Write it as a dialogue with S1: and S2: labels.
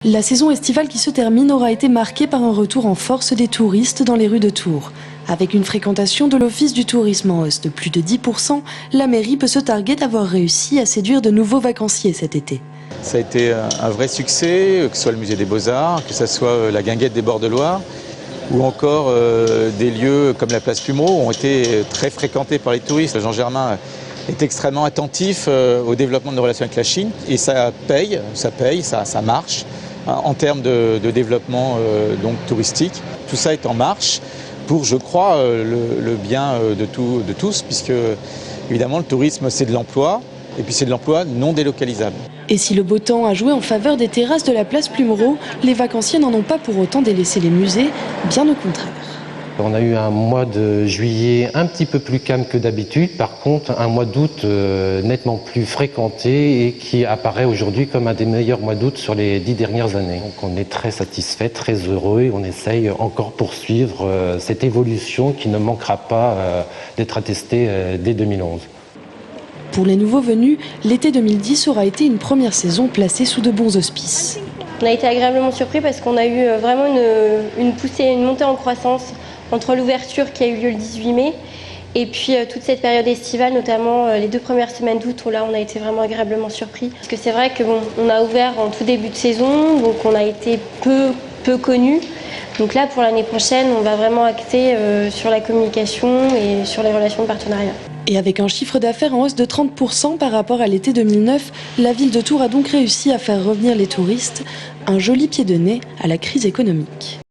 S1: La saison estivale qui se termine aura été marquée par un retour en force des touristes dans les rues de Tours. Avec une fréquentation de l'Office du tourisme en hausse de plus de 10%, la mairie peut se targuer d'avoir réussi à séduire de nouveaux vacanciers cet été.
S2: Ça a été un vrai succès, que ce soit le musée des Beaux-Arts, que ce soit la guinguette des bords de Loire, ou encore des lieux comme la place Plumeau ont été très fréquentés par les touristes. Jean Germain est extrêmement attentif au développement de nos relations avec la Chine et ça paye, ça marche. En termes de développement donc touristique. Tout ça est en marche pour, je crois, le bien de tous, puisque évidemment le tourisme c'est de l'emploi, et puis c'est de l'emploi non délocalisable.
S1: Et si le beau temps a joué en faveur des terrasses de la place Plumereau, les vacanciers n'en ont pas pour autant délaissé les musées, bien au contraire.
S3: On a eu un mois de juillet un petit peu plus calme que d'habitude, par contre un mois d'août nettement plus fréquenté et qui apparaît aujourd'hui comme un des meilleurs mois d'août sur les 10 dernières années. Donc on est très satisfait, très heureux et on essaye encore poursuivre cette évolution qui ne manquera pas d'être attestée dès 2011.
S1: Pour les nouveaux venus, l'été 2010 aura été une première saison placée sous de bons auspices.
S4: On a été agréablement surpris parce qu'on a eu vraiment une poussée, une montée en croissance entre l'ouverture qui a eu lieu le 18 mai et puis toute cette période estivale, notamment les 2 premières semaines d'août où là on a été vraiment agréablement surpris. Parce que c'est vrai que on a ouvert en tout début de saison, donc on a été peu connus. Donc là pour l'année prochaine, on va vraiment axer sur la communication et sur les relations de partenariat.
S1: Et avec un chiffre d'affaires en hausse de 30% par rapport à l'été 2009, la ville de Tours a donc réussi à faire revenir les touristes, un joli pied de nez à la crise économique.